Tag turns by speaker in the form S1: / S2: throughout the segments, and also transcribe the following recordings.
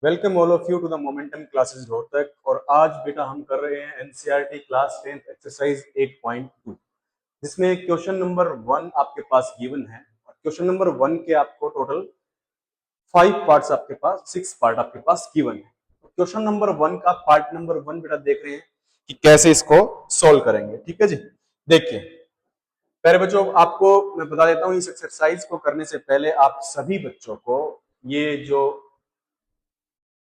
S1: Welcome all of you to the Momentum Classes Rohtak. और आज बेटा हम कर रहे हैं एनसीईआरटी क्लास 10 एक्सरसाइज 8.2, जिसमें क्वेश्चन नंबर 1 आपके पास गिवन है। और क्वेश्चन नंबर 1 के आपको टोटल 5 पार्ट्स आपके पास 6 पार्ट आपके पास गिवन है। क्वेश्चन नंबर 1 का पार्ट नंबर 1 बेटा देख रहे हैं कि कैसे इसको सोल्व करेंगे। ठीक है जी, देखिए पहले बच्चों आपको मैं बता देता हूँ, इस एक्सरसाइज को करने से पहले आप सभी बच्चों को ये जो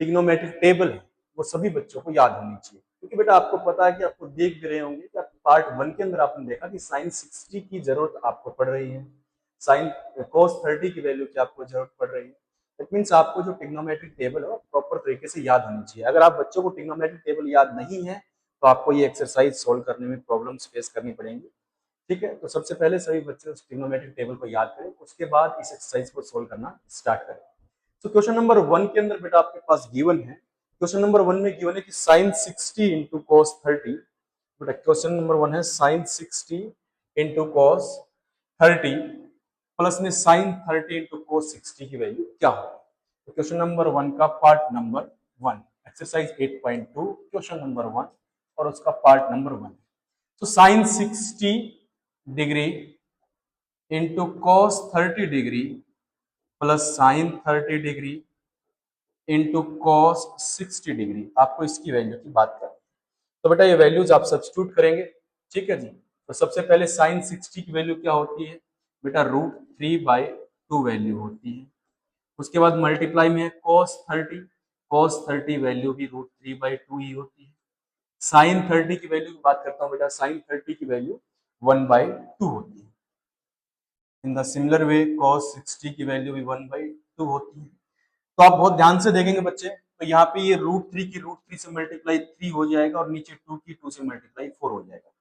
S1: ट्रिग्नोमेट्रिक टेबल है वो सभी बच्चों को याद होनी चाहिए, क्योंकि बेटा आपको पता है कि आपको देख भी रहे होंगे कि आप पार्ट 1 के अंदर आपने देखा कि साइन 60 की जरूरत आपको पड़ रही है, साइन cos 30 की वैल्यू की आपको जरूरत पड़ रही है। दैट मींस आपको जो ट्रिग्नोमेट्रिक टेबल है वो प्रॉपर तरीके से याद होनी चाहिए। अगर आप बच्चों को ट्रिग्नोमेट्रिक टेबल याद नहीं है तो आपको ये एक्सरसाइज सोल्व करने में प्रॉब्लम्स फेस करनी पड़ेंगी। ठीक है, तो सबसे पहले सभी बच्चे उस ट्रिग्नोमेट्रिक टेबल को याद करें, उसके बाद इस एक्सरसाइज को सोल्व करना स्टार्ट करें। तो क्वेश्चन नंबर 1 के अंदर बेटा आपके पास गिवन है, क्वेश्चन नंबर 1 में गिवन है कि साइन 60 इंटू कॉस 30। बेटा क्वेश्चन नंबर 1 है साइन 60 इंटू कॉस 30 प्लस में साइन 30 इंटू कॉस 60 की वैल्यू क्या होगी। तो क्वेश्चन नंबर 1 का part number 1 exercise 8.2 question number 1 और उसका पार्ट नंबर 1। तो sine 60 degree into cos 30 degree plus sine 30 degree into cos 60 degree, आपको इसकी वैल्यू की बात करनी है। तो बेटा ये वैल्यूज आप सब्स्टिट्यूट करेंगे। ठीक है जी, तो सबसे पहले साइन 60 की वैल्यू क्या होती है बेटा, √3/2 वैल्यू होती है। उसके बाद मल्टीप्लाई में है cos 30 वैल्यू भी √3/2 ही होती है। साइन 30 की वैल्यू की बात करता हूँ बेटा, साइन 30 की वैल्यू 1/2 होती है। In the similar way cos 60 की वैल्यू भी 1/2 होती है। तो आप बहुत ध्यान से देखेंगे बच्चे, तो यहाँ पे ये √3 की √3 से मल्टीप्लाई 3 हो जाएगा और नीचे 2 की 2 से मल्टीप्लाई 4 हो जाएगा।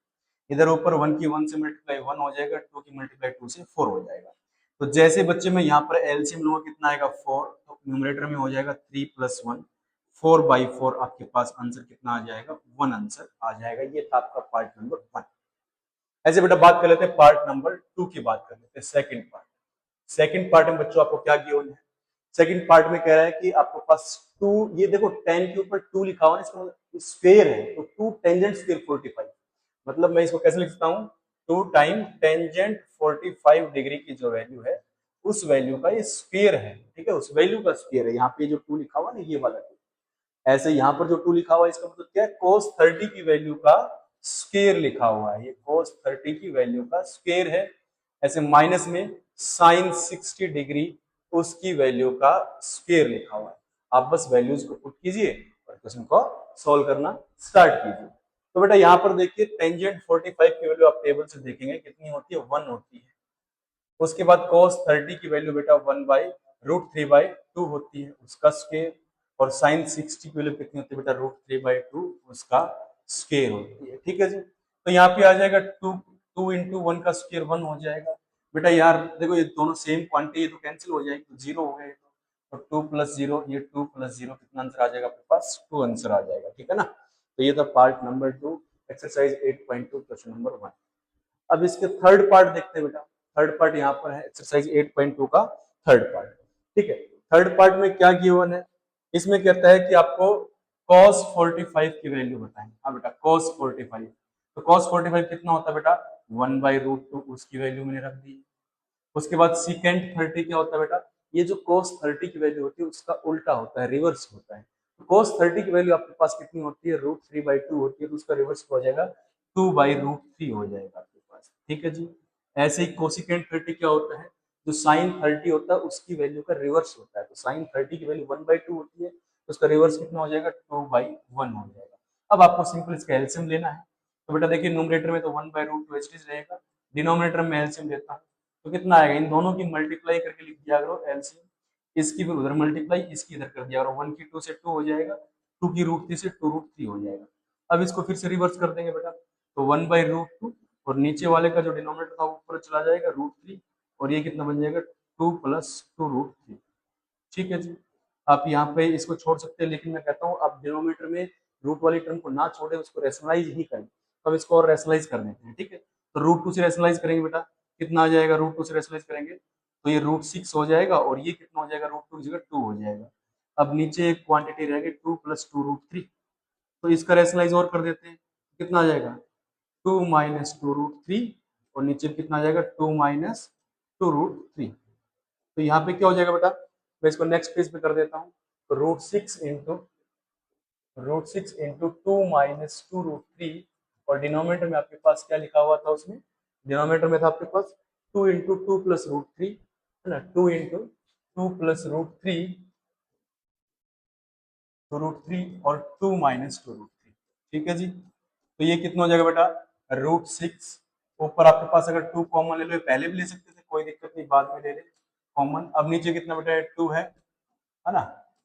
S1: इधर ऊपर 1 की 1 से मल्टीप्लाई 1 हो जाएगा, 2 की मल्टीप्लाई 2 से 4 हो जाएगा। तो जैसे बच्चे में यहाँ पर एलसीएम लूंगा कितना आएगा 4, तो न्यूमरेटर में हो जाएगा 3 + 1, 4/4 आपके पास आंसर कितना आ जाएगा, 1 आंसर आ जाएगा। ये था आपका पार्ट नंबर 1। ऐसे बेटा बात कर लेते हैं पार्ट नंबर 2 की, बात कर लेते हैं सेकंड पार्ट। सेकंड पार्ट में बच्चों आपको क्या गिवन है, सेकंड पार्ट में कह रहा है कि आपके पास 2, ये देखो 10 के ऊपर 2 लिखा हुआ है, इसका मतलब स्क्वायर है, तो 2 टेंजेंट स्क्वायर 45। मतलब मैं इसको कैसे लिखता हूँ, 2 टाइम टेंजेंट 45 डिग्री की जो वैल्यू है उस वैल्यू का ये स्क्वायर है। ठीक है, उस वैल्यू का स्क्वायर है। यहाँ पे जो 2 लिखा हुआ ना, ये वाला 2, ऐसे यहाँ पर जो 2 लिखा हुआ है इसका मतलब क्या है, cos 30 की वैल्यू का स्क्वायर लिखा हुआ है, ये cos 30 की वैल्यू का स्क्वायर है। ऐसे माइनस में साइन 60 डिग्री उसकी वैल्यू का स्क्वायर लिखा हुआ है। आप बस वैल्यूज को पुट कीजिए और क्वेश्चन को सॉल्व करना स्टार्ट कीजिए। तो बेटा यहाँ पर देखिए टेंजेंट 45 की वैल्यू आप टेबल से देखेंगे कितनी होती है, 1 होती है। उसके बाद cos 30 की वैल्यू बेटा 1/√3/2 होती है, उसका स्क्वायर। और साइन 60 की वैल्यू कितनी होती है बेटा, √3/2 उसका स्क्वायर होती है। ठीक है जी, तो यहाँ पे आ जाएगा 2, 2 इंटू 1 का स्क्वायर 1 हो जाएगा। बेटा यार देखो ये दोनों सेम क्वांटिटी, ये तो कैंसिल हो जाएगी, तो 0 हो गए। तो 2 + 0, ये 2 + 0 कितना आंसर आ जाएगा आपके पास, 2 आंसर आ जाएगा। ठीक है ना, तो ये था part number 2 exercise 8.2 question number 1। अब इसके थर्ड पार्ट देखते हैं बेटा। थर्ड पार्ट यहाँ पर है एक्सरसाइज 8.2 का थर्ड पार्ट। ठीक है, थर्ड पार्ट में क्या गिवन है, इसमें कहता है कि आपको cos 45 की वैल्यू बताएं। हाँ बेटा cos 45, तो cos 45 कितना होता है बेटा, 1/√2 उसकी वैल्यू मैंने रख दी। उसके बाद secant 30 क्या होता है बेटा, ये जो cos 30 की वैल्यू होती है उसका उल्टा होता है, रिवर्स होता है। तो cos 30 की वैल्यू आपके पास कितनी होती है, √3/2 होती है, तो उसका रिवर्स हो जाएगा 2/√3 हो जाएगा आपके पास। ठीक है जी, ऐसे ही कोसिकेंट 30 क्या होता है, जो साइन 30 होता है उसकी वैल्यू का रिवर्स होता है। तो साइन 30 की वैल्यू 1/2 होती है, तो उसका रिवर्स कितना हो जाएगा, 2/1 हो जाएगा। अब आपको सिंपल इसका एलसीएम लेना है। तो बेटा देखिए न्यूमरेटर में तो 1/√2 एज इट इज रहेगा, डिनोमिनेटर में एलसीएम लेता हूँ तो कितना आएगा, इन दोनों की मल्टीप्लाई करके लिख दिया करो एलसीएम, इसकी भी उधर मल्टीप्लाई इसकी इधर कर दिया करो, 1 की 2 से 2 हो जाएगा, 2 की √3 से 2√3 हो जाएगा। अब इसको फिर से रिवर्स कर देंगे बेटा, तो 1/√2 और नीचे वाले का जो डिनोमिनेटर था ऊपर चला जाएगा √3, और ये कितना बन जाएगा 2 + 2√3। ठीक है जी, आप यहाँ पे इसको छोड़ सकते हैं, लेकिन मैं कहता हूँ आप डिनोमिनेटर में रूट वाली टर्म को ना छोड़े, उसको रेशनलाइज ही करें। तो अब इसको और रेशनलाइज कर देते हैं। ठीक है, तो √2 से रेशनलाइज करेंगे बेटा, कितना आ जाएगा, √2 से रेशनलाइज करेंगे तो ये √6 हो जाएगा, और ये कितना हो जाएगा, √2 की जगह 2 हो जाएगा। अब नीचे एक क्वांटिटी रहेगी 2 प्लस 2√3, तो इसका रेशनलाइज और कर देते हैं, कितना आ जाएगा 2 माइनस 2√3, और नीचे कितना आ जाएगा 2 माइनस 2√3। तो यहाँ पे क्या हो जाएगा बेटा, मैं इसको नेक्स्ट पेज पे कर देता हूँ, तो √6 इंटू 2 माइनस 2√3, और डिनोमिनेटर में आपके पास क्या लिखा हुआ था, उसमें डिनोमिनेटर में था आपके पास 2 इंटू 2 प्लस √3, है ना, 2 इंटू 2 प्लस √3, और 2 माइनस 2√3। ठीक है जी, तो ये कितना हो जाएगा बेटा √6, ऊपर आपके पास अगर 2 कॉमन ले लो, पहले भी ले सकते थे, कोई दिक्कत नहीं, बाद में ले ले कॉमन। अब नीचे कितना बेटा 2 है ना।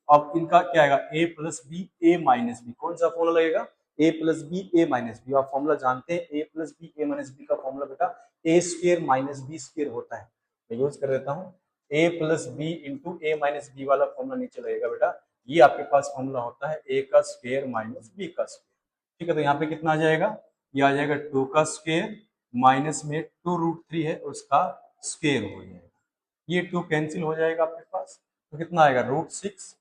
S1: अब इनका क्या आएगा a plus B A minus B, कौन सा फॉर्मूला लगेगा a plus B A minus B, आप फॉर्मूला जानते हैं, a plus B A minus B का फॉर्मूला बेटा a square minus B square होता है। मैं यूज कर देता हूँ, a plus B into A minus B वाला फॉर्मूला नीचे लगेगा बेटा, ये आपके पास फॉर्मूला होता है a का स्क्वायर माइनस बी का स्क्वायर। ठीक है, तो यहाँ पे कितना आ जाएगा, ये आ जाएगा 2 का स्क्वायर माइनस में 2√3 है उसका स्क्वायर हो जाएगा, ये 2 कैंसिल हो जाएगा आपके पास, तो कितना आएगा √6,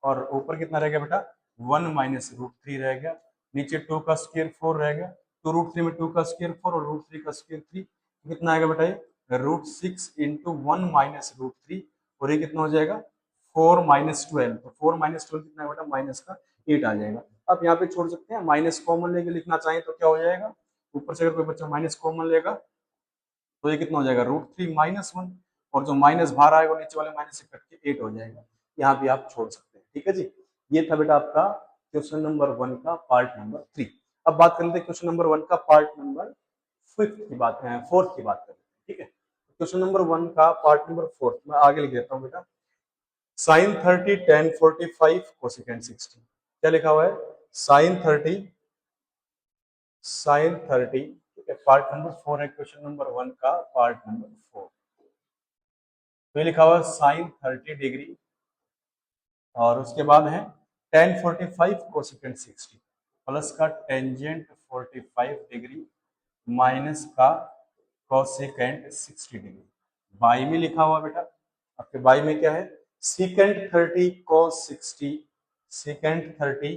S1: और ऊपर कितना रह गया बेटा 1 माइनस √3 रह गया, नीचे 2 का स्क्वायर 4 रह गया, तो √3 में 2 का स्क्वायर 4 और √3 का स्क्वायर 3, कितना आएगा बेटा ये √6 इंटू 1 माइनस √3, और ये कितना हो जाएगा 4 माइनस 12, तो 4 माइनस 12 कितना है बेटा माइनस का 8 आ जाएगा। आप यहाँ पे छोड़ सकते हैं, माइनस कॉमन लेके लिखना चाहें तो क्या हो जाएगा, ऊपर से अगर कोई बच्चा माइनस कॉमन लेगा तो ये कितना हो जाएगा √3 माइनस 1, और जो माइनस बाहर आएगा नीचे वाले माइनस से कट के 8 हो जाएगा, यहाँ भी आप छोड़ सकते हैं। ठीक है जी, ये था बेटा आपका क्वेश्चन नंबर 1 का पार्ट नंबर 3। अब बात कर लेते हैं क्वेश्चन नंबर 1 का पार्ट नंबर 5 की बात है, 4 की बात करते हैं। ठीक है, क्वेश्चन नंबर 1 का पार्ट नंबर 4 मैं आगे लिख देता हूँ बेटा, साइन 30 tan 45 कोसेकेंट 60, क्या लिखा हुआ है साइन 30 ठीक है, पार्ट नंबर 4 है क्वेश्चन नंबर 1 का पार्ट नंबर 4, तो ये लिखा हुआ है साइन 30 डिग्री, और उसके बाद है tan 45 कोसेकेंट 60 प्लस का टेंजेंट 45 डिग्री माइनस का कोसेकेंट 60 डिग्री, बाई में लिखा हुआ बेटा, आपके बाई में क्या है secant 30 cos 60, secant 30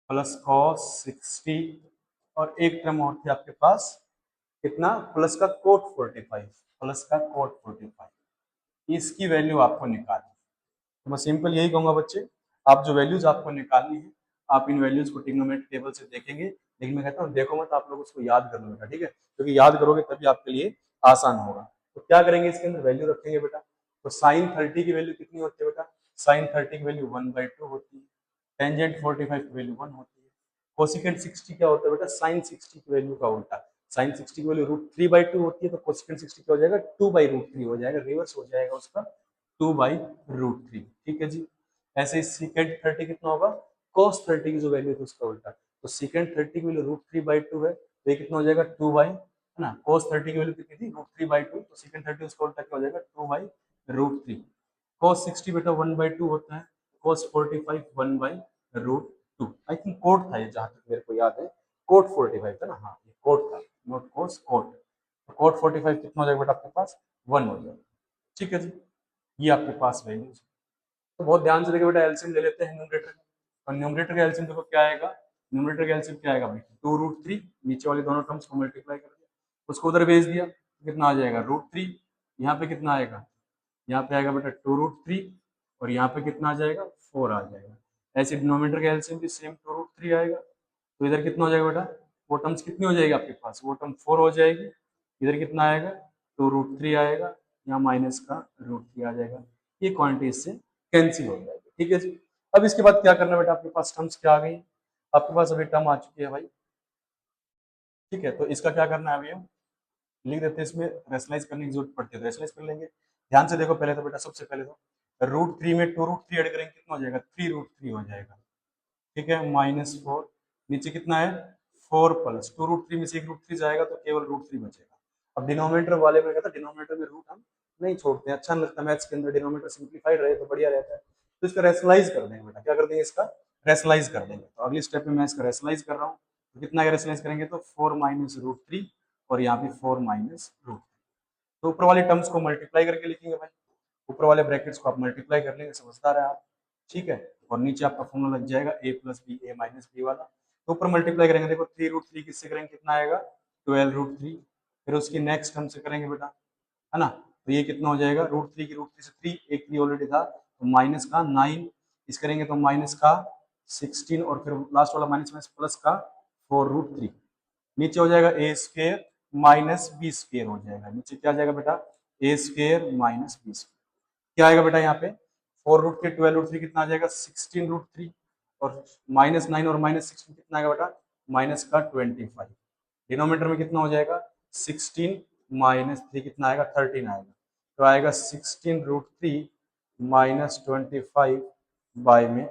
S1: plus cos 60, और एक टर्म और थी आपके पास कितना प्लस का कोट 45, प्लस का कोट 45, इसकी वैल्यू आपको निकालनी है। तो मैं सिंपल यही कहूंगा बच्चे, आप जो वैल्यूज आपको निकालनी है, आप इन वैल्यूज को ट्रिग्नोमेट्रिक टेबल से देखेंगे, लेकिन मैं कहता हूँ देखो मत, आप लोग उसको याद कर लो बेटा, ठीक है, क्योंकि याद करोगे तभी आपके लिए आसान होगा। तो क्या करेंगे, इसके अंदर वैल्यू रखेंगे बेटा, तो साइन 30 की वैल्यू कितनी होती है बेटा, साइन 30 की वैल्यू 1/2 होती है, टेंजेंट 45 की वैल्यू 1 होती है, कोसिकेंट 60 क्या होता है बेटा, साइन 60 की वैल्यू का उल्टा, साइन 60 की वैल्यू √3/2 होती है, तो कोसिकेंट 60 क्या हो जाएगा 2/√3 हो जाएगा, रिवर्स हो जाएगा उसका 2/√3। ठीक है जी, ऐसे ही सीकेंट 30 कितना होगा, cos 30 की जो वैल्यू थी उसका उल्टा, तो सीकेंट 30 की वैल्यू √3/2 है, तो ये कितना हो जाएगा 2 बाई, है ना, cos 30 की वैल्यू कितनी थी √3/2, तो सीकेंट 30 उसका उल्टा क्या हो जाएगा 2/√3, cos 60 बेटा 1/2 होता है, cos 45 1/√2, आई थिंक कोट था ये, जहां तक मेरे को याद है कोट 45 था ना, हाँ ये कोट था, नॉट cos, कोट, तो कोट 45 कितना हो जाएगा बेटा आपके पास 1 हो जाएगा। ठीक है जी, ये आपके पास वैल्यूज, तो बहुत ध्यान से देखिए बेटा, एलसीएम ले लेते हैं न्यूमरेटर, और न्यूमरेटर का एलसीएम देखो क्या आएगा, न्यूमरेटर का एलसीएम क्या आएगा भाई 2√3, नीचे वाले दोनों टर्म्स को मल्टीप्लाई कर दिया, उसको उधर भेज दिया, कितना आ जाएगा √3, यहाँ पे कितना आएगा, यहाँ पे आएगा बेटा 2√3, और यहाँ पे कितना आ जाएगा 4 आ जाएगा, ऐसे डिनोमिनेटर का एलसीएम भी सेम 2√3 आएगा, तो इधर कितना हो जाएगा बेटा, वो टर्म्स कितनी हो जाएगी आपके पास, वो टर्म 4 हो जाएगी, इधर कितना आएगा 2√3 आएगा, यहाँ माइनस का √3 आ जाएगा, ये क्वांटिटी इससे कैंसिल हो जाएगी। ठीक है जी, अब इसके बाद क्या करना बेटा, आपके पास टर्म्स क्या आ गई, आपके पास अभी टर्म आ चुकी है भाई। ठीक है, तो इसका क्या करना है, अभी हम लिख देते हैं, इसमें रेशनलाइज करने की जरूरत पड़ती है, रेशनलाइज कर लेंगे। ध्यान से देखो, पहले तो बेटा सबसे पहले तो √3 में 2√3 ऐड करेंगे, कितना हो जाएगा 3√3 हो जाएगा। ठीक है, -4, नीचे कितना है 4 प्लस 2√3 में से एक √3 जाएगा तो केवल √3 बचेगा। अब डिनोमिनेटर वाले में कहता है, डिनोमिनेटर में रूट हम नहीं छोड़ते हैं, अच्छा नहीं लगता मैथ्स के अंदर, डिनोमिनेटर सिंप्लीफाइड रहे तो बढ़िया रहता है, तो इसका रेशनलाइज कर देंगे बेटा, क्या कर देंगे इसका रेशनलाइज कर देंगे, तो अगली स्टेप में मैं इसका रेशनलाइज कर रहा हूँ, तो कितना रेशनलाइज करेंगे, तो 4 माइनस √3, और यहाँ पे 4 माइनस √3, तो ऊपर वाली टर्म्स को मल्टीप्लाई करके लिखेंगे भाई, ऊपर वाले ब्रैकेट्स को आप मल्टीप्लाई कर लेंगे, समझदार है आप, ठीक है। और नीचे आपका फॉर्मूला लग जाएगा a plus B A minus B वाला। तो ऊपर मल्टीप्लाई करेंगे, देखो 3√3 किससे करेंगे, कितना आएगा 12√3। फिर उसकी नेक्स्ट हम से करेंगे बेटा, है ना। तो ये कितना हो जाएगा, √3 की √3 से 3, एक 3 ऑलरेडी था, तो माइनस का 9, इस करेंगे तो माइनस का 16, और फिर लास्ट वाला माइनस में प्लस का 4√3। नीचे हो जाएगा ए स्क्वेयर माइनस बी स्क्वेयर हो जाएगा, नीचे क्या आ जाएगा बेटा, ए स्क्वेयर माइनस बी स्क्वेयर। क्या आएगा बेटा यहाँ पे, 4√3 12√3 कितना आ जाएगा 16√3, और -9 और -16 कितना आएगा बेटा, माइनस का 25। डिनोमीटर में कितना हो जाएगा 16 -3 कितना आएगा 13 आएगा, तो आएगा 16√3 -25 बाय में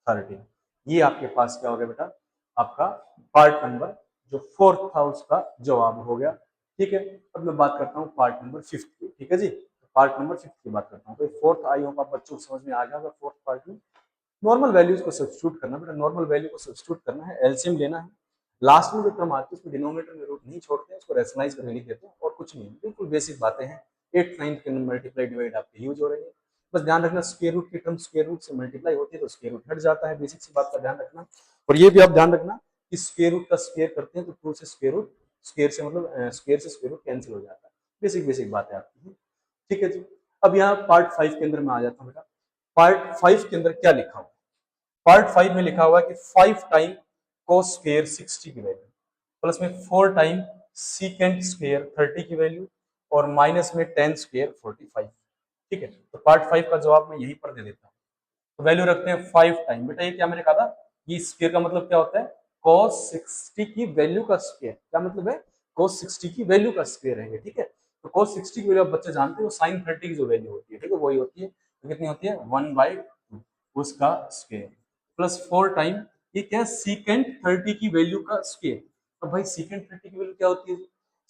S1: 13। ये आपके पास क्या हो गया बेटा, आपका पार्ट नंबर जो 4th था उसका जवाब हो गया, ठीक है। अब मैं बात करता हूँ पार्ट नंबर 5th की, ठीक है जी। पार्ट नंबर 5th की बात करता हूँ, तो 4th आई होप आप बच्चों को समझ में आ गया होगा। 4th पार्ट में नॉर्मल वैल्यूज को सब्स्टिट्यूट करना, बेटा नॉर्मल वैल्यू को सब्स्टिट्यूट करना है, एलसीएम लेना है। लास्ट में जो टर्म आती है उसमें डिनोमिनेटर में रूट नहीं छोड़ते हैं, उसको रेशनलाइज करके लिख देते हैं, और कुछ नहीं, बिल्कुल बेसिक बातें हैं। 8th 9th के मल्टीप्लाई डिवाइड आपके यूज हो रही है, बस ध्यान रखना स्क्वायर रूट की टर्म स्क्वायर रूट से मल्टीप्लाई होती है तो स्क्वायर रूट हट जाता है, बेसिक सी बात का ध्यान रखना। और ये भी आप ध्यान रखना कि स्क्वायर रूट का स्क्वायर करते हैं तो 2 से स्क्वायर रूट, स्क्वायर से मतलब स्क्वायर से स्क्वायर रूट कैंसिल हो जाता है, बेसिक बेसिक बात है आपकी, ठीक है जी। अब यहाँ पार्ट 5 के अंदर मैं आ जाता हूँ बेटा। पार्ट 5 के अंदर क्या लिखा हुआ, पार्ट 5 में लिखा हुआ है कि 5 टाइम कोस स्क्वायर 60 की वैल्यू, प्लस में 4 टाइम सीकेंट स्क्वायर 30 की वैल्यू, और माइनस में 10 स्क्वायर 45, ठीक है। तो पार्ट 5 का जवाब मैं यहीं पर दे देता हूँ। तो वैल्यू रखते हैं 5 टाइम, बेटा ये क्या मैंने कहा था, ये स्क्वायर का मतलब क्या होता है, cos 60 की वैल्यू का स्क्वायर, क्या मतलब है, cos 60 की वैल्यू का स्क्वायर है, ठीक है। तो cos 60 की वैल्यू आप बच्चे जानते हो, sin 30 की जो वैल्यू होती है, ठीक है, वही होती है। तो कितनी होती है 1/2 उसका स्क्वायर, प्लस 4 टाइम, ये क्या है सीकेंट 30 की वैल्यू का स्क्वायर। अब भाई सीकेंट 30 की वैल्यू क्या होती है,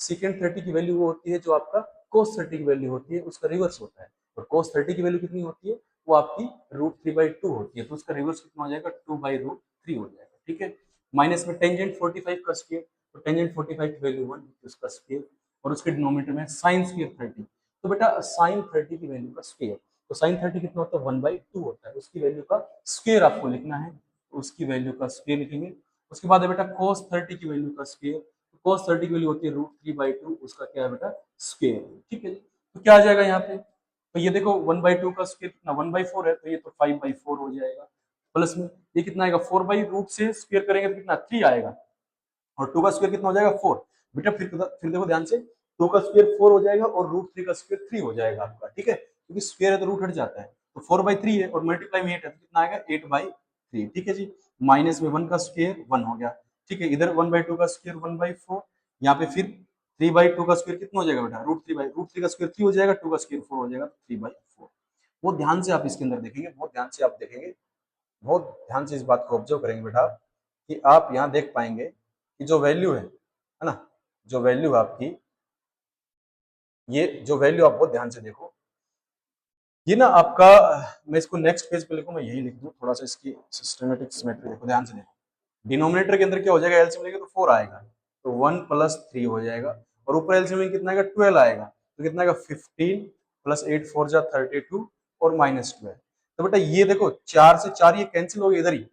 S1: सीकेंट 30 की वैल्यू वो होती है जो आपका cos 30 की वैल्यू होती है, उसका रिवर्स होता है। और cos 30 की वैल्यू कितनी होती है, वो आपकी √3/2 होती है, तो उसका रिवर्स कितना हो जाएगा 2/√3 हो जाएगा, ठीक है। माइनस में टेंजेंट 45 का स्क्वायर, तो टेंजेंट 45 की वैल्यू 1, उसका स्क्वायर, और उसके डिनोमिनेटर में साइन स्क्वायर 30, तो बेटा साइन 30 की वैल्यू का स्क्वायर, तो साइन 30 कितना होता है 1/2 होता है, उसकी वैल्यू का स्क्वायर आपको लिखना है, उसकी वैल्यू का स्क्वायर लिखेंगे। उसके बाद है बेटा cos 30 की वैल्यू का स्क्वायर, cos 30 की वैल्यू होती है √3/2, उसका क्या है बेटा स्क्वायर, ठीक है। तो क्या आ जाएगा यहाँ पे, तो ये देखो 1/2 का स्क्वायर कितना 1/4 है, तो ये तो 5/4 हो जाएगा, प्लस में ये कितना आएगा 4/रूट से स्क्वायर करेंगे तो कितना 3 आएगा, और 2 का स्क्वायर कितना हो जाएगा 4। बेटा फिर देखो ध्यान से, 2 का स्क्वायर 4 हो जाएगा और √3 का स्क्वायर 3 हो जाएगा आपका, ठीक है, क्योंकि स्क्वायर है तो रूट हट जाता है। तो 4/3 है और मल्टीप्लाई में 8 है तो कितना आएगा 8/3, ठीक है जी। माइनस में 1 का स्क्वायर 1 हो गया, ठीक है, इधर 1/2 का स्क्वायर 1/4, यहाँ पे फिर 3/2 का स्क्वायर कितना हो जाएगा बेटा √3 का स्क्वायर 3 हो जाएगा, 2 का स्क्वायर 4 हो जाएगा, 3/4। बहुत ध्यान से आप इसके अंदर देखेंगे, बहुत ध्यान से आप देखेंगे, बहुत ध्यान से इस बात को ऑब्जर्व करेंगे बेटा, कि आप यहाँ देख पाएंगे कि जो वैल्यू है ना, जो वैल्यू आपकी, ये जो वैल्यू आप बहुत ध्यान से देखो, ये ना आपका, मैं इसको नेक्स्ट पेज पे लिखूं, मैं यही लिख दूं, थोड़ा सा इसकी सिस्टमेटिक सिमेट्री देखो, ध्यान से देखो। डिनोमिनेटर के अंदर क्या हो जाएगा, एलसीएम लेंगे तो 4 आएगा, तो 1 + 3 हो जाएगा, और ऊपर एलसीएम में कितना आएगा 12 आएगा, तो कितना आएगा 15 + 8 4 जा 32 और -12। तो बेटा ये देखो 4 से 4 ये कैंसिल हो गया, इधर ही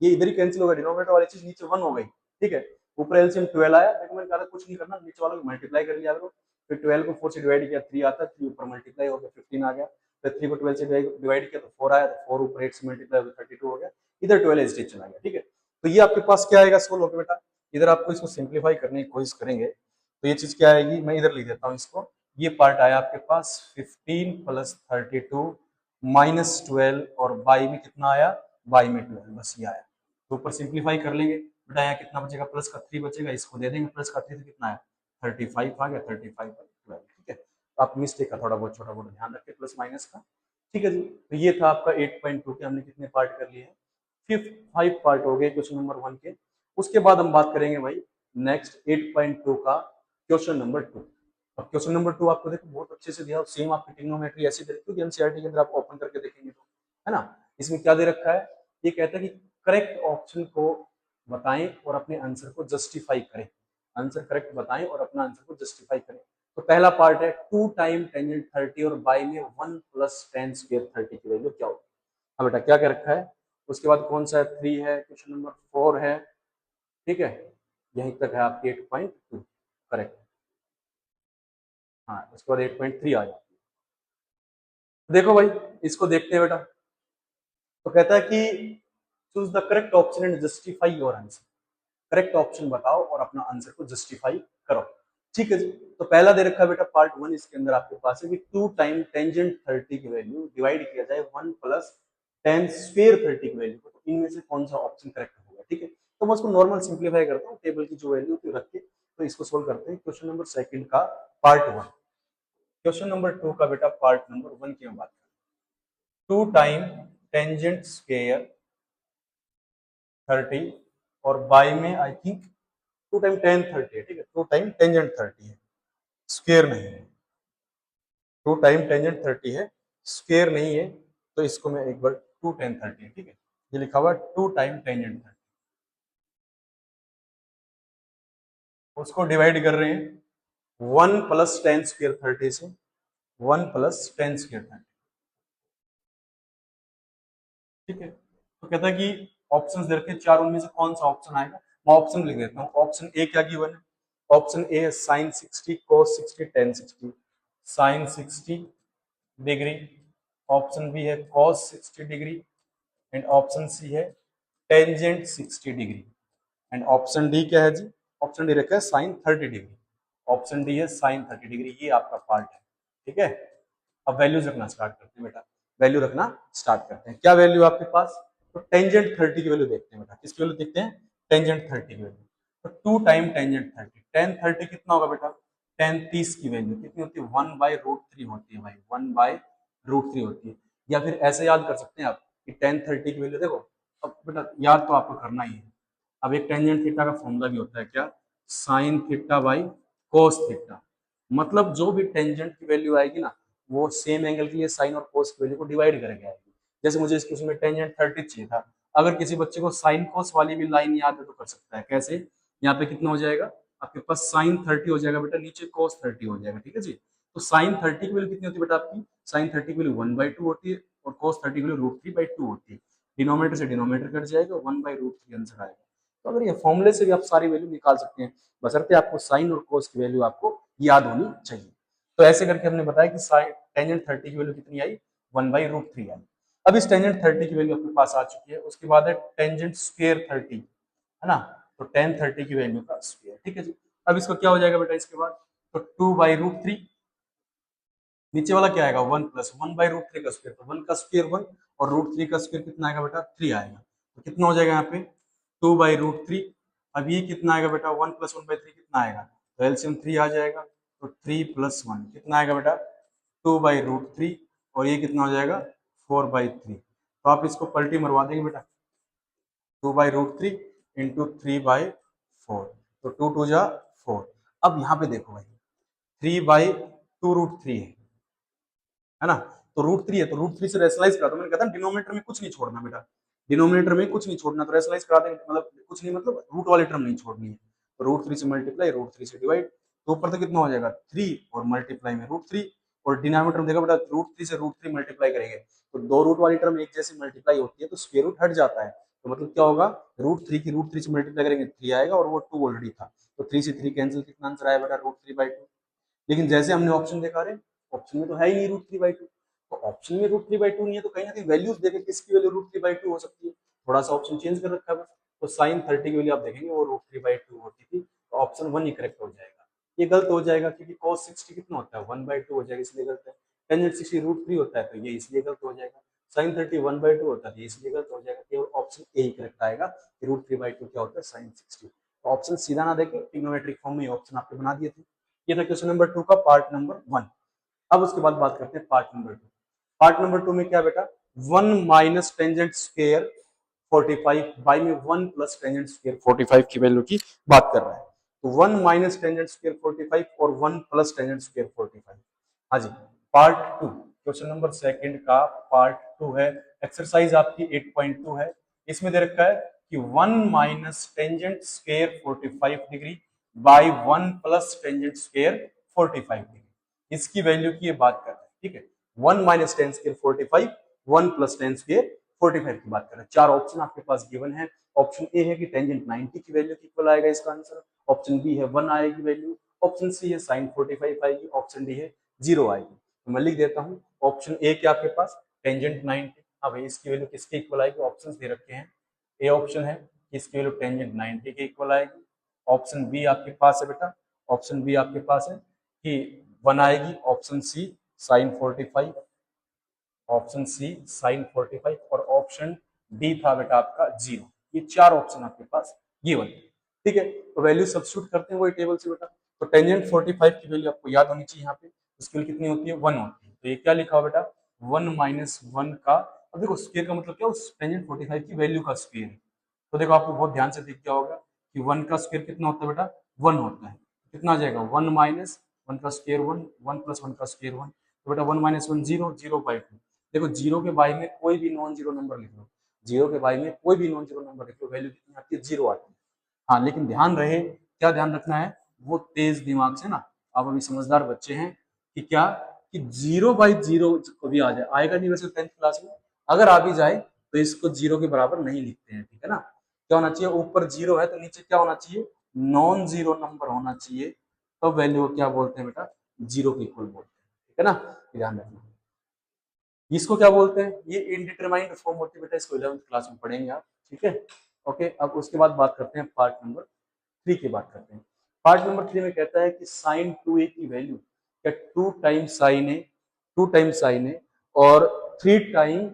S1: ये इधर ही कैंसिल हो गया, डिनोमिनेटर वाली चीज नीचे 1 हो गई, ठीक है। ऊपर एलसीएम 12 आया, देखो मैंने कहा था कुछ नहीं करना, नीचे वालों को मल्टीप्लाई कर लिया करो, फिर 12 को 4 से डिवाइड किया 3 आता है, 3 ऊपर मल्टीप्लाई हो गया 15 आ गया, फिर 3 को 12 से डिवाइड किया तो 4 आया, तो 4 ऊपर 8 से मल्टीप्लाई हो गया 32 हो गया, इधर 12 एज चला गया, ठीक है। तो ये आपके पास क्या आएगा सोल्व होकर बेटा, इधर आपको इसको सिंप्लीफाई करने की कोशिश करेंगे तो ये चीज क्या आएगी, मैं इधर लिख देता हूँ इसको, ये पार्ट आया आपके पास 15 + 32 -12, और बाई में कितना आया, बाई में 12, बस ये आया। तो ऊपर सिंप्लीफाई कर लेंगे बेटा, यहाँ कितना बचेगा, प्लस का 3 बचेगा, इसको दे देंगे, प्लस का 3 तो कितना है 35 आ गया, 35/12, ठीक है। तो आप मिस्टेक का थोड़ा बहुत छोटा मोटा ध्यान रखें प्लस माइनस का, ठीक है जी। तो ये था आपका 8.2 के, हमने कितने पार्ट कर लिए हैं, 5 पार्ट हो गए क्वेश्चन नंबर 1 के। उसके बाद हम बात करेंगे भाई नेक्स्ट 8.2 का क्वेश्चन नंबर 2। अब क्वेश्चन नंबर 2 आपको देखो बहुत अच्छे से दिया, सेम आपकी ट्रिग्नोमेट्री ऐसी दे रखी है एनसीईआरटी के अंदर, आप ओपन करके देखेंगे तो, है ना। इसमें क्या दे रखा है, ये कहता है कि करेक्ट ऑप्शन को बताएं और अपने आंसर को जस्टिफाई करें, आंसर करेक्ट बताएं और अपना आंसर को जस्टिफाई करें। तो पहला पार्ट है 2 टाइम टेंजेंट 30 और बाई में 1 प्लस टेन स्क्वायर 30 की वैल्यू क्या होगी। हाँ बेटा क्या क्या रखा है, उसके बाद कौन सा है 3 है, क्वेश्चन नंबर 4 है, ठीक है, यहीं तक है आपकी 8.2 करेक्ट। हाँ उसके बाद 8.3 आ जाती है। देखो भाई इसको देखते हैं बेटा, तो कहता है कि choose the correct option and justify your answer. Correct option बताओ और अपना आंसर को जस्टिफाई करो। ठीक है जी, तो पहला दे रखा है बेटा पार्ट 1, इसके अंदर आपके पास है कि 2 टाइम टेंजेंट 30 की वैल्यू डिवाइड किया जाए 1 प्लस टेन स्क्वायर 30 की वैल्यू को, तो इनमें से कौन सा ऑप्शन करेक्ट होगा। ठीक है, तो मैं उसको नॉर्मल सिंप्लीफाई करता हूँ, टेबल की जो वैल्यू थी रख के, तो इसको सोल्व करते हैं। क्वेश्चन नंबर सेकंड का पार्ट 1, क्वेश्चन नंबर 2 का बेटा पार्ट नंबर 1 की हम बात करें। 2 टाइम टेंजेंट स्क्वायर 30 और बाई में आई थिंक 2 टाइम टेन 30 है, ठीक है, 2 टाइम टेंजेंट 30 है, स्क्वायर नहीं है, 2 टाइम टेंजेंट 30 है, स्क्वायर नहीं है, तो इसको मैं एक बार 2 टेन 30 है, ठीक है, ये लिखा हुआ 2 टाइम टेंजेंट 30, उसको डिवाइड कर रहे हैं 1 प्लस टेन स्क्वायर 30 से, 1 प्लस टेन स्क्वायर 30, ठीक है। तो कहता है कि ऑप्शंस दे रखे चार, उनमें से कौन सा ऑप्शन आएगा। मैं ऑप्शन लिख देता हूँ। ऑप्शन ए क्या गिवन है, ऑप्शन ए है sine 60 cos 60 tan 60, sine 60 degree, option B है cos 60 degree, and option C है tangent 60 degree, and option D क्या है जी, ऑप्शन डी रखा है साइन 30 डिग्री, ऑप्शन डी है साइन 30 डिग्री, ये आपका पार्ट है। ठीक है, अब वैल्यूज रखना स्टार्ट करते हैं बेटा, वैल्यू रखना स्टार्ट करते हैं। क्या वैल्यू आपके पास, तो टेंजेंट 30 की वैल्यू देखते हैं बेटा, किसकी वैल्यू देखते हैं, टेंजेंट 30 की वैल्यू। तो 2 टाइम टेंजेंट 30, टेन 30 कितना होगा बेटा, टेन 30 की वैल्यू कितनी होती है, 1 बाई रूट 3 होती है भाई, 1 बाई रूट 3 होती है। या फिर ऐसे याद कर सकते हैं आप कि टेन 30 की वैल्यू देखो, अब बेटा याद तो आपको करना ही है। अब एक टेंजेंट थीटा का फॉर्मूला भी होता है क्या, sine theta by cos theta, मतलब जो भी टेंजेंट की वैल्यू आएगी ना, वो सेम एंगल के लिए साइन और कोस की वैल्यू को डिवाइड करके आएगी। जैसे मुझे इस क्वेश्चन में टेंजेंट 30 चाहिए था, अगर किसी बच्चे को साइन कोस वाली भी लाइन याद है तो कर सकता है। कैसे, यहाँ पे कितना हो जाएगा आपके पास, साइन 30 हो जाएगा बेटा, नीचे कोस 30 हो जाएगा, ठीक है जी। तो साइन 30 की वैल्यू कितनी होती है बेटा आपकी, साइन 30 की वैल्यू 1/2 होती है, और कोस 30 की वैल्यू √3/2 होती है। डिनोमिनेटर से डिनोमिनेटर कट जाएगा, 1/√3 आंसर आएगा। तो अगर ये फॉर्मूले से भी आप सारी वैल्यू निकाल सकते हैं, बशर्ते आपको साइन और कोस की वैल्यू आपको याद होनी चाहिए। तो ऐसे करके हमने बताया कि साइन टेंजेंट 30 की वैल्यू कितनी आई, 1/√3 आई। अब इस टेंजेंट 30 की वैल्यू अपने पास आ चुकी है, उसके बाद है टेंजेंट स्क्वायर 30, है ना, तो टेन 30 की वैल्यू का स्क्वायर, ठीक है जी। अब इसको क्या हो जाएगा बेटा इसके बाद, तो 2/√3, नीचे वाला क्या आएगा, 1 प्लस 1/√3 का स्क्वायर, तो 1 का स्क्वायर 1, और √3 का स्क्वायर कितना आएगा बेटा, 3 आएगा। तो कितना हो जाएगा यहाँ पे 2/√3। अब ये कितना आएगा बेटा, 1 प्लस 1/3 कितना आएगा, तो एलसीएम 3 आ जाएगा, तो 3 प्लस 1 कितना आएगा बेटा, 2/√3, और ये कितना हो जाएगा 4/3। तो आप इसको पलटी मरवा देंगे बेटा, 2/√3 इंटू 3/4, तो 2 2 जा 4। अब यहाँ पे देखो भाई 3/2√3 है ना, तो √3 है, तो √3 से रेशनलाइज करा, तो मैंने कहा था डिनोमिनेटर में कुछ नहीं छोड़ना बेटा, डिनोमिनेटर में कुछ नहीं छोड़ना, तो रेशनलाइज करा देंगे, मतलब कुछ नहीं, मतलब रूट वाली टर्म नहीं छोड़नी है। तो √3 से मल्टीप्लाई, √3 से डिवाइड, तो ऊपर तक कितना हो जाएगा 3, और मल्टीप्लाई में √3, और डिनोमिनेटर में देखा बेटा √3 से √3 मल्टीप्लाई करेंगे, तो दो रूट वाली टर्म एक जैसी मल्टीप्लाई होती है तो स्क्वायर रूट हट जाता है, तो मतलब क्या होगा, √3 की √3 से मल्टीप्लाई करेंगे 3 आएगा, और वो 2 ऑलरेडी था, तो 3 से 3 कैंसिल, कितना आंसर आया बेटा √3/2। लेकिन जैसे हमने ऑप्शन देखा, रहे ऑप्शन में तो है ही नहीं √3/2, तो ऑप्शन में √3/2 नहीं है, तो कहीं ना कहीं वैल्यूज देखे किसकी वैल्यू √3/2 हो सकती है, थोड़ा सा ऑप्शन चेंज कर रखा है बस। तो साइन 30 की वैल्यू आप देखेंगे वो √3/2 होती थी, तो ऑप्शन 1 ही करेक्ट हो जाएगा। ये गलत हो जाएगा क्योंकि cos 60 कितना होता है 1/2 हो जाएगा, इसलिए गलत है। टेंजेंट 60 √3 होता है, तो ये इसलिए गलत हो जाएगा। साइन 30 1/2 होता है, इसलिए गलत हो जाएगा। केवल ऑप्शन ए ही करेक्ट आएगा कि √3/2 क्या होता है साइन 60। तो ऑप्शन सीधा ना देखे, ट्रिग्नोमेट्रिक फॉर्म में ऑप्शन आपके बना दिए थे। ये था क्वेश्चन नंबर 2 का पार्ट नंबर 1। अब उसके बाद बात करते हैं पार्ट नंबर 2। पार्ट नंबर 2 में क्या बेटा, 1 माइनस टेंजेंट स्क्वायर 45 बाई में 1 प्लस टेंजेंट स्क्वायर 45 की वैल्यू की बात कर रहा है। तो 1 माइनस टेंजेंट स्क्वायर 45 और 1 प्लस टेंजेंट स्क्वायर 45। हाँ जी, पार्ट 2 क्वेश्चन नंबर सेकंड का पार्ट 2 है। एक्सरसाइज आपकी 8.2 है। इसमें दे रखा है कि 1 minus tangent square 45 degree by 1 plus tangent square 45 degree. इसकी वैल्यू की ये बात कर रहे हैं, ठीक है। 1 minus ten square 45, 1 plus ten square 45 की बात कर रहे हैं। चार ऑप्शन आपके पास गिवन है। ऑप्शन ए है कि टेंजेंट 90 की वैल्यू इक्वल आएगा इसका आंसर। ऑप्शन बी है 1 आएगी वैल्यू। ऑप्शन सी है साइन 45 आएगी। ऑप्शन डी है 0 आएगी। तो मैं लिख देता हूँ ऑप्शन ए क्या आपके पास टेंजेंट 90। हाँ भाई, इसकी वैल्यू किसके इक्वल आएगी? ऑप्शन दे रखे हैं। ए ऑप्शन है इसकी वैल्यू टेंजेंट 90 के इक्वल आएगी। ऑप्शन बी आपके पास है बेटा, ऑप्शन बी आपके पास है कि 1 आएगी। Option C sine 45, option C sine 45 और ऑप्शन डी था बेटा आपका 0। ये चार ऑप्शन आपके पास गिवन है, ठीक है। तो वैल्यू सब्स्टिट्यूट करते हैं वही टेबल से बेटा। तो टेंजेंट 45 की वैल्यू आपको याद होनी चाहिए यहाँ पे। उसकी वैल्यू कितनी होती है? 1 होती है। तो ये क्या लिखा हुआ बेटा? 1 माइनस 1 का, अब देखो स्क्वायर का मतलब क्या, उस टेंजेंट 45 की वैल्यू का स्क्वायर है। तो देखो आपको बहुत ध्यान से दिख गया होगा कि 1 का स्क्वायर कितना होता है बेटा? 1 होता है। कितना आ जाएगा? 1 माइनस 1 का स्क्वायर 1, 1 प्लस 1 का स्क्वायर 1। तो बेटा 1 माइनस 1 0, 0/2। देखो जीरो के बाई में कोई भी नॉन जीरो नंबर लिख लो, जीरो के बाई में कोई भी नॉन जीरो नंबर लिख लो, वैल्यू कितनी आती है? 0 आती है। हाँ, लेकिन ध्यान रहे, क्या ध्यान रखना है? वो तेज दिमाग से ना, आप अभी समझदार बच्चे हैं कि क्या, कि 0/0 कभी आ जाए, आएगा नहीं वैसे 10th क्लास में। अगर आ भी जाए तो इसको 0 के बराबर नहीं लिखते हैं, ठीक है ना। क्या होना चाहिए? ऊपर 0 है तो नीचे क्या होना चाहिए? नॉन जीरो नंबर होना चाहिए। तो वैल्यू क्या बोलते हैं बेटा? 0 के इक्वल बोलते हैं, ठीक है ना। ध्यान रखना। इसको क्या बोलते हैं? ये इनडिटरमाइंड फॉर्म होती है बेटा, इसको 11th क्लास में पढ़ेंगे आप, ठीक है। ओके, अब उसके बाद बात करते हैं पार्ट नंबर 3 की बात करते हैं। पार्ट नंबर 3 में कहता है कि साइन 2a की वैल्यू क्या 2 टाइम्स साइन ए, 2 टाइम्स साइन ए और 3 टाइम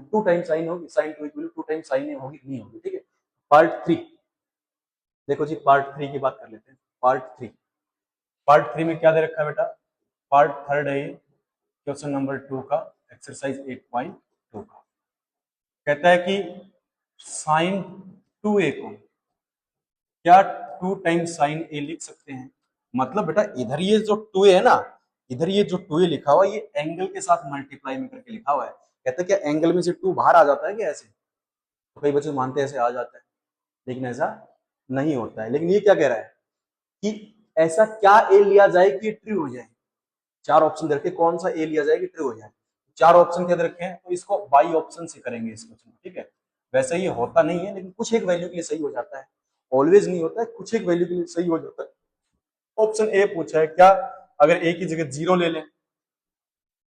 S1: 2 टाइम्स साइन होगी, साइन 2 की वैल्यू 2 टाइम्स साइन ए होगी, नहीं होगी, ठीक है। पार्ट 3 देखो जी, पार्ट 3 की बात कर लेते हैं। पार्ट 3, पार्ट 3 में क्या दे रखा है बेटा? पार्ट थर्ड है ये, क्वेश्चन नंबर 2 का, एक्सरसाइज 8.2 का। कहता है कि साइन 2a को क्या 2 टाइम्स साइन ए लिख सकते हैं? मतलब बेटा इधर ये जो 2a है ना, इधर ये जो 2a लिखा हुआ है, ये एंगल के साथ मल्टीप्लाई में करके लिखा हुआ है। कहते हैं क्या एंगल में से 2 बाहर आ जाता है क्या ऐसे? तो कई बच्चे मानते हैं ऐसे आ जाता है, लेकिन ऐसा नहीं होता है। लेकिन ये क्या कह रहा है कि ऐसा क्या ए लिया जाए कि ये ट्रू हो जाए। चार ऑप्शन दे रखे, कौन सा ए लिया जाए कि ट्रू हो जाए। चार ऑप्शन क्या दे रखे हैं, तो इसको बाई ऑप्शन से करेंगे इस क्वेश्चन, ठीक है। वैसे ये होता नहीं है, लेकिन कुछ एक वैल्यू के लिए सही हो जाता है। ऑलवेज नहीं होता है, कुछ एक वैल्यू के लिए सही हो जाता है। ऑप्शन ए पूछा है क्या, अगर ए की जगह 0 ले लें,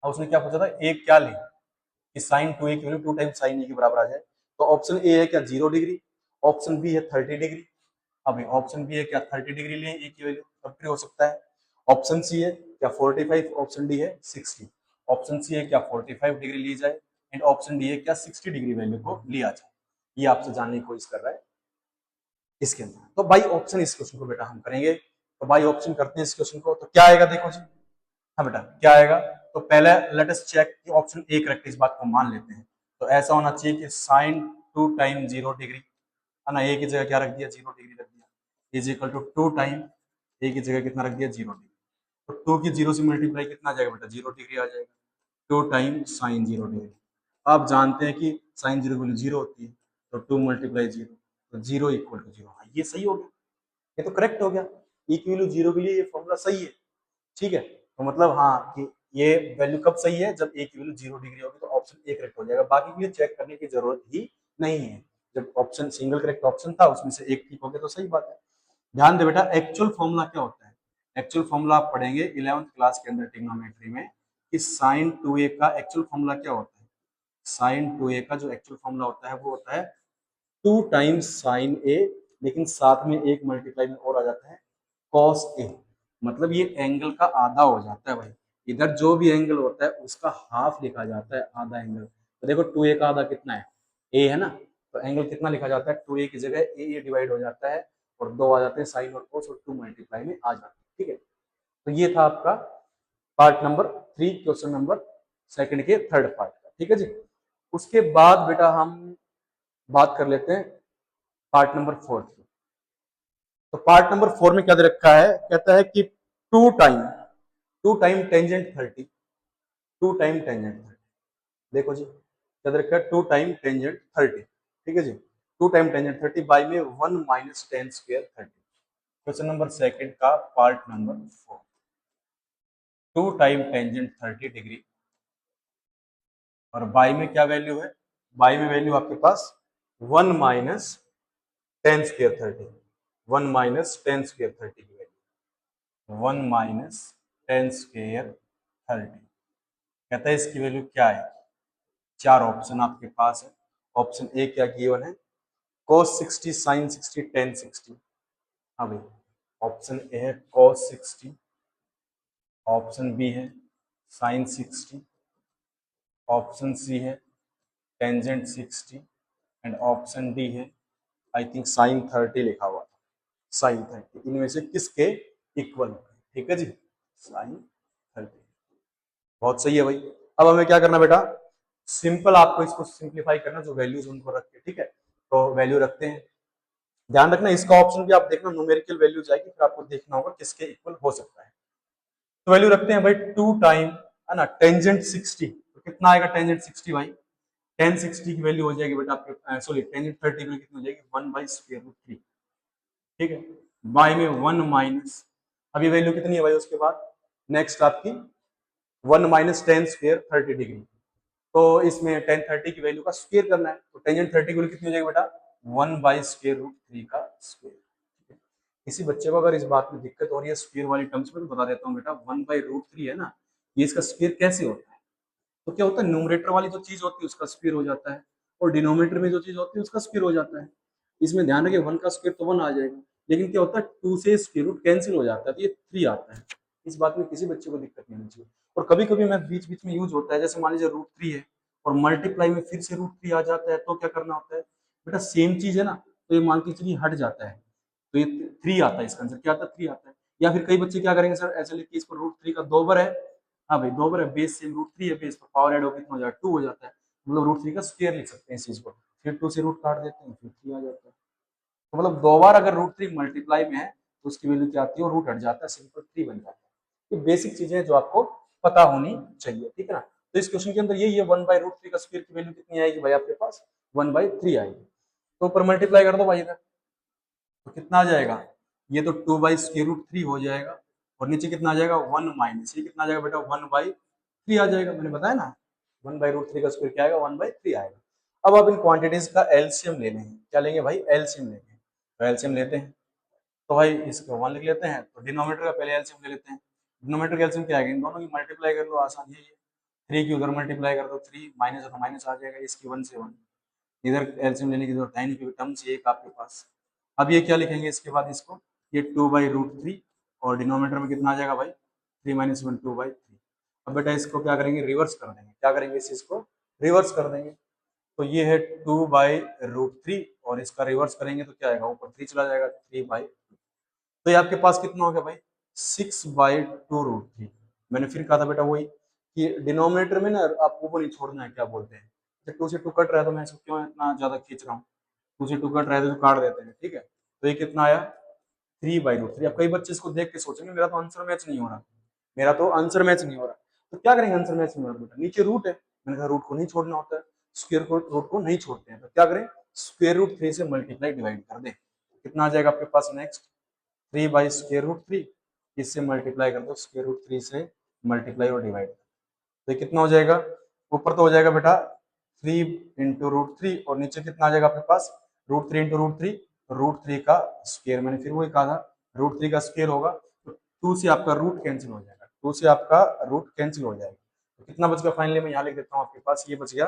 S1: और उसने क्या पूछा था, ए क्या ले कि साइन 2a की वैल्यू 2 टाइम्स साइन ए के बराबर आ जाए। तो ऑप्शन ए है क्या 0 डिग्री, ऑप्शन बी है 30 डिग्री। अभी ऑप्शन बी है क्या 30 डिग्री ले ए की वैल्यू, तब ट्रू हो सकता है। ऑप्शन सी है क्या 45, ऑप्शन डी है 60। ऑप्शन सी है क्या 45 डिग्री ली जाए, एंड ऑप्शन डी है क्या 60 डिग्री वैल्यू को लिया जाए। ये आपसे जानने की कोशिश कर रहा है इसके अंदर। तो बाई ऑप्शन इस क्वेश्चन को बेटा हम करेंगे। तो बाई ऑप्शन करते हैं इस क्वेश्चन को, तो क्या आएगा देखो जी। हाँ बेटा, क्या आएगा? तो पहले लेट अस चेक कि ऑप्शन ए करेक्ट, इस बात को मान लेते हैं। तो ऐसा होना चाहिए कि साइन 2 टाइम 0 डिग्री, है ना, ए की जगह क्या रख दिया? 0 डिग्री रख दिया, इज इक्वल टू 2 टाइम ए की जगह कितना रख दिया? 0 डिग्री। तो 2 की 0 से मल्टीप्लाई कितना आ जाएगा बेटा? 0 डिग्री आ जाएगा। 2 टाइम साइन 0 डिग्री। आप जानते हैं कि साइन 0 की वैल्यू 0 होती है, तो 2 मल्टीप्लाई 0, तो 0 इक्वल टू 0। ये सही हो गया, ये तो करेक्ट हो गया। ए की वैल्यू 0 के लिए ये फॉर्मूला सही है, ठीक है। तो मतलब हाँ कि ये वैल्यू कब सही है? जब ए की वैल्यू 0 डिग्री होगी, तो ऑप्शन ए करेक्ट हो जाएगा। बाकी के लिए चेक करने की जरूरत ही नहीं है। जब ऑप्शन सिंगल करेक्ट ऑप्शन था, उसमें से एक ठीक हो गया तो सही बात है। ध्यान दे बेटा, एक्चुअल फॉर्मूला क्या होता है? एक्चुअल फॉर्मूला आप पढ़ेंगे 11th क्लास के अंदर ट्रिग्नोमेट्री में, कि साइन 2a का एक्चुअल फॉर्मूला क्या होता है। साइन 2a का जो एक्चुअल फॉर्मूला होता है वो होता है 2 टाइम्स साइन ए, लेकिन साथ में एक मल्टीप्लाई में और आ जाता है कॉस ए। मतलब ये एंगल का आधा हो जाता है भाई। इधर जो भी एंगल होता है उसका हाफ लिखा जाता है, आधा एंगल। तो देखो 2a का आधा कितना है? ए है ना। तो एंगल कितना लिखा जाता है? 2a की जगह ए डिवाइड हो जाता है, और दो आ जाते हैं साइन और कोस, और 2 मल्टीप्लाई में आ जाते हैं, ठीक है। तो ये था आपका part number 3, question number second के थर्ड पार्ट का, ठीक है जी। उसके बाद बेटा हम बात कर लेते हैं पार्ट नंबर 4 की। तो पार्ट नंबर 4 में क्या दे रखा है? कहता है कि 2 time, 2 time tangent 30, 2 time tangent 30। देखो जी, क्या दे रखा है? 2 टाइम टेंजेंट 30, ठीक है जी। 2 टाइम टेंजेंट 30 बाई में 1 minus ten square 30। Question number second का part number 4। 2 time tangent 30 degree, और बाई में क्या वैल्यू है, बाई में वैल्यू आपके पास 1 minus ten square 30, 1 minus ten square 30 की वैल्यू, 1 माइनस टेन स्क्र 30। कहता है इसकी वैल्यू क्या है, चार ऑप्शन आपके पास है। ऑप्शन ए क्या गिवन है, cos 60 sin 60 tan 60। हाँ भाई, ऑप्शन ए है cos 60, ऑप्शन बी है sin 60, ऑप्शन सी है टेंजेंट 60, एंड ऑप्शन डी है आई थिंक साइन 30 लिखा हुआ था, साइन 30। इनमें से किसके इक्वल, ठीक है जी, साइन 30। बहुत सही है भाई। अब हमें क्या करना बेटा, सिंपल आपको इसको सिंप्लीफाई करना, जो वैल्यूज उनको रख के, ठीक है, तो वैल्यू रखते हैं। ध्यान रखना इसका ऑप्शन भी आप देखना न्यूमेरिकल वैल्यू जाएगी, फिर आपको देखना होगा किसके इक्वल हो सकता है। तो वैल्यू रखते हैं भाई 2 टाइम, है ना, टेंजेंट 60, तो कितना आएगा टेंजेंट 60 भाई, टेन 60 की वैल्यू हो जाएगी बेटा आपके, सॉरी टेंजेंट 30 की वैल्यू कितनी हो जाएगी, 1 बाई स्क्वायर रूट 3, ठीक है, बाई में 1 माइनस, अभी वैल्यू कितनी है भाई उसके बाद, नेक्स्ट आपकी 1 माइनस टेन स्क्वायर 30 डिग्री, तो इसमें टेन 30 की वैल्यू का स्क्वायर करना है, तो टेंजेंट 30 की वैल्यू कितनी हो जाएगी बेटा, 1 बाई स्क्वायर रूट 3 का स्क्वायर। किसी बच्चे को अगर इस बात में दिक्कत हो रही है स्क्वायर वाली टर्म्स में, तो बता देता हूँ बेटा, 1 बाई रूट 3 है ना, ये इसका स्क्वायर कैसे होता है, तो क्या होता है, न्यूमरेटर वाली जो चीज होती है उसका स्क्वायर हो जाता है, और डिनोमिनेटर में जो चीज होती है उसका स्क्वायर हो जाता है। इसमें ध्यान रखिए 1 का स्क्वायर तो 1 आ जाएगा, लेकिन क्या होता है 2 से स्क्वायर रूट कैंसिल हो जाता है, तो ये 3 आता है। इस बात में किसी बच्चे को दिक्कत नहीं होनी चाहिए। और कभी कभी मैं बीच बीच में यूज होता है, जैसे मान लीजिए रूट 3 है और मल्टीप्लाई में फिर से रूट 3 आ जाता है, तो क्या करना होता है बेटा, सेम चीज है ना, तो ये मान के चलिए हट जाता है, तो ये 3 आता है, इसका आंसर क्या आता है, 3 आता है। या फिर कई बच्चे क्या करेंगे, सर ऐसे लिख के इसको रूट 3 का 2 बार है, हाँ भाई 2 बार है, बेस सेम रूट 3 है, बेस पर पावर ऐड होकर कितना हो जाएगा, 2 हो जाता है, मतलब रूट 3 का स्क्वायर लिख सकते हैं इस चीज को, फिर 2 से रूट काट देते हैं, फिर 3 आ जाता है। तो मतलब 2 बार अगर रूट 3 मल्टीप्लाई में है तो उसकी वैल्यू क्या आती है, रूट हट जाता है, सिंपल 3 बन जाता है। ये बेसिक चीजें हैं जो आपको पता होनी चाहिए, ठीक है ना। तो इस क्वेश्चन के अंदर यही है, 1 बाई रूट 3 का स्क्वायर की वैल्यू कितनी आएगी भाई आपके पास, 1 बाई 3 आएगी। तो ऊपर मल्टीप्लाई कर दो भाई इधर, तो कितना आ जाएगा, ये तो 2 बाई स्क्वायर रूट 3 हो जाएगा, और नीचे कितना आ जाएगा 1 माइनस, ये कितना आ जाएगा बेटा 1 बाई 3 आ जाएगा, मैंने बताया ना 1 बाई रूट 3 का स्क्वायर क्या आएगा, 1 बाई 3 आएगा। अब आप इन क्वांटिटीज का एलसीएम ले लेंगे, क्या लेंगे भाई, एलसीएम लेंगे, तो एलसीएम लेते हैं, तो भाई इसको 1 लिख लेते हैं, तो डिनोमिनेटर का पहले एलसीएम ले लेते हैं। डिनोमिनेटर का एलसीएम क्या आएगा, इन दोनों की मल्टीप्लाई कर लो, आसान है ये, 3 की उधर मल्टीप्लाई कर दो, 3 माइनस तो माइनस आ जाएगा, इसकी 1 से 1, इधर एलसीएम लेने की जरूरत है नहीं क्योंकि टर्म्स एक आपके पास। अब ये क्या लिखेंगे इसके बाद इसको, ये 2 बाई रूट 3, और डिनोमिनेटर में कितना आ जाएगा भाई, 3 माइनस 1 2 बाई 3। अब बेटा इसको क्या करेंगे, रिवर्स कर देंगे, क्या करेंगे इस चीज को रिवर्स कर देंगे, तो ये है 2 बाई रूट 3, और इसका रिवर्स करेंगे तो क्या आएगा, ऊपर 3 चला जाएगा, 3 बाई, तो ये आपके पास कितना हो गया भाई, 6 बाई 2 रूट 3। मैंने फिर कहा था बेटा वही कि डिनोमिनेटर में ना आपको वो नहीं छोड़ना है, क्या बोलते हैं, जब 2 से 2 कट रहा है तो मैं इसको क्यों इतना ज्यादा खींच रहा हूँ, 2 से 2 कट रहा है तो काट देते हैं, ठीक है। तो ये कितना आया, 3 बाई रूट 3। अब कई बच्चे इसको देख के सोचेंगे मेरा तो आंसर मैच नहीं हो रहा, मेरा तो आंसर मैच नहीं हो रहा, तो क्या करेंगे, आंसर मैच नहीं हो रहा बेटा, नीचे रूट है, मैंने कहा रूट को नहीं छोड़ना होता है, स्क्वायर को रूट को नहीं छोड़ते हैं, तो क्या करें, स्क्वायर रूट 3 से मल्टीप्लाई डिवाइड कर दें, कितना आ जाएगा आपके पास, नेक्स्ट 3 बाई स्क्वायर रूट 3, इससे मल्टीप्लाई कर दो, स्क्वायर रूट 3 से मल्टीप्लाई और डिवाइड, तो कितना हो जाएगा, ऊपर तो हो जाएगा बेटा 3 इंटू रूट 3, और नीचे कितना आ जाएगा आपके पास, रूट 3 इंटू रूट 3, रूट 3 का स्क्वायर, मैंने फिर वही कहा था रूट 3 का स्क्वायर होगा, तो 2 से आपका रूट कैंसिल हो जाएगा, 2 से आपका रूट कैंसिल हो जाएगा, तो कितना बच गया फाइनली, मैं यहाँ लिख देता हूँ आपके पास, ये बच गया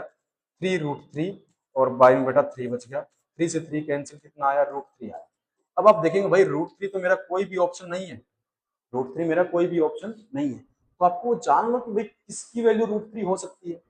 S1: 3 रूट 3, और बाई में बेटा 3 बच गया, 3 से 3 कैंसिल, कितना आया, रूट 3 आया। अब आप देखेंगे भाई रूट 3 तो मेरा कोई भी ऑप्शन नहीं है, रूट 3 मेरा कोई भी ऑप्शन नहीं है, तो आपको जानना कि भाई किसकी वैल्यू रूट 3 हो सकती है।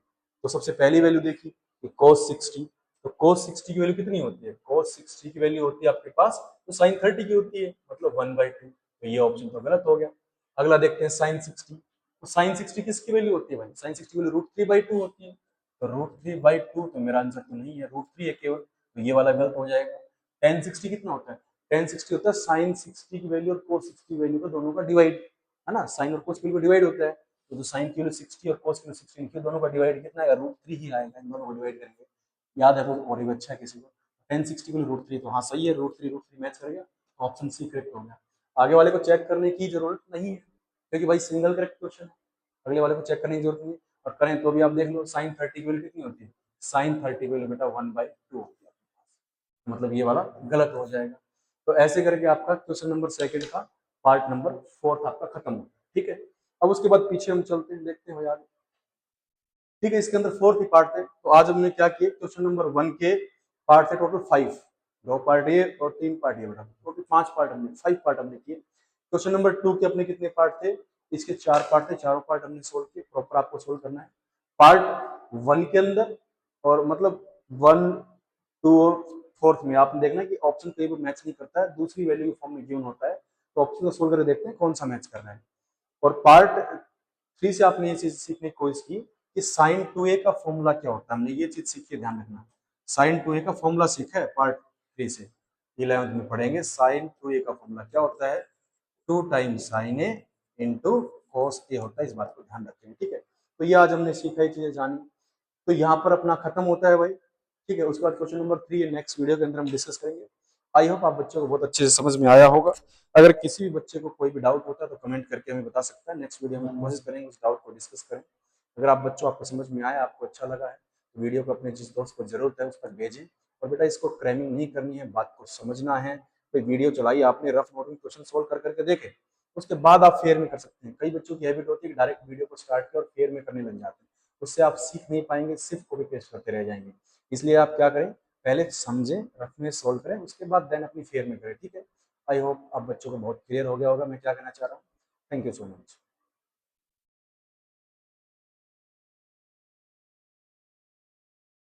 S1: तो सबसे पहली वैल्यू देखी कि cos 60, तो cos 60 की वैल्यू कितनी होती है, cos 60 की वैल्यू होती है आपके पास तो sin 30 की होती है, मतलब 1/2, तो ये ऑप्शन तो गलत हो गया। अगला देखते हैं sin 60, तो sin 60 किसकी वैल्यू होती है भाई, sin 60 की वैल्यू √3/2 होती है, तो √3/2 तो मेरा आंसर तो नहीं है, √3 है केवल, तो ये वाला गलत हो जाएगा। tan 60 कितना होता है, tan 60 होता है sin 60 की वैल्यू और cos 60 की वैल्यू को दोनों का डिवाइड, है ना, sin और cos की वैल्यू डिवाइड होता है, तो जो sin की वैल्यू 60 और cos की वैल्यू 60, इनके दोनों का डिवाइड कितना आएगा, √3 ही आएगा, इन दोनों को डिवाइड करेंगे, याद है तो और भी अच्छा है किसी को, tan 60 की वैल्यू √3, तो हाँ सही है, √3 मैच कर गया, ऑप्शन सी करेक्ट हो गया। आगे वाले को चेक करने की जरूरत नहीं है क्योंकि भाई सिंगल करेक्ट क्वेश्चन है, अगले वाले को चेक करने की जरूरत नहीं है, और करें तो भी आप देख लो साइन 30 की वैल्यू कितनी होती है, साइन 30 की वैल्यू बेटा 1/2 होती है, मतलब ये वाला गलत हो जाएगा। तो ऐसे करके आपका क्वेश्चन नंबर सेकंड का पार्ट नंबर 4 आपका खत्म होता है। ठीक है, अब उसके बाद पीछे हम चलते हैं, देखते हैं यार। ठीक है, इसके अंदर 4 ही पार्ट थे, तो आज हमने क्या किया, क्वेश्चन नंबर 1 के पार्ट थे टोटल 5, 2 पार्ट ये और 3 पार्ट ये, बेटा टोटल 5 पार्ट हमने 5 पार्ट हमने किए। क्वेश्चन नंबर 2 के अपने कितने पार्ट थे, इसके 4 पार्ट थे, चारों पार्ट हमने सोल्व किए, प्रॉपर आपको सोल्व करना है। पार्ट 1 के अंदर और मतलब 1, 2 और 4th में आपने देखना है कि ऑप्शन कहीं भी मैच नहीं करता है, दूसरी वैल्यू के फॉर्म में गिवन होता है, तो ऑप्शन को सोल्व करके देखते हैं कौन सा मैच कर रहा है। और पार्ट 3 से आपने ये चीज सीखने की कोशिश की कि साइन 2a का फॉर्मूला क्या होता है, हमने ये चीज सीखी, ध्यान रखना। साइन 2a का फॉर्मूला सीखा है पार्ट 3 से, 11th में पढ़ेंगे साइन 2a का फॉर्मूला क्या होता है, 2 times sign A into cos A होता है, इस बात को ध्यान रखेंगे। ठीक है, तो ये आज हमने सीखा, ये चीजें जानी, तो यहाँ पर अपना खत्म होता है भाई। ठीक है, उसके बाद क्वेश्चन नंबर 3 नेक्स्ट वीडियो के अंदर हम डिस्कस करेंगे। आई होप आप बच्चों को बहुत अच्छे से समझ में आया होगा। अगर किसी भी बच्चे को कोई भी डाउट होता है तो कमेंट करके हमें बता सकता है, नेक्स्ट वीडियो में कोशिश करेंगे उस डाउट को डिस्कस करें। अगर आप बच्चों आपको समझ में आया, आपको अच्छा लगा है, तो वीडियो को अपने जिस दोस्त को जरूरत है उस पर भेजें। और बेटा इसको क्रैमिंग नहीं करनी है, बात को समझना है। कोई वीडियो चलाई आपने, रफ नोट में क्वेश्चन सोल्व कर करके देखे, उसके बाद आप फेयर में कर सकते हैं। कई बच्चों की हैबिट होती है कि डायरेक्ट वीडियो को स्टार्ट किया और फेयर में करने लग जाते हैं, उससे आप सीख नहीं पाएंगे, सिर्फ कॉपी पेस्ट करते रह जाएंगे। इसलिए आप क्या करें, पहले समझें, रफ में सोल्व करें, उसके बाद देन अपनी फेयर में करें। ठीक है, आई होप आप बच्चों को बहुत क्लियर हो गया होगा मैं क्या कहना चाह रहा हूँ। Thank you so much.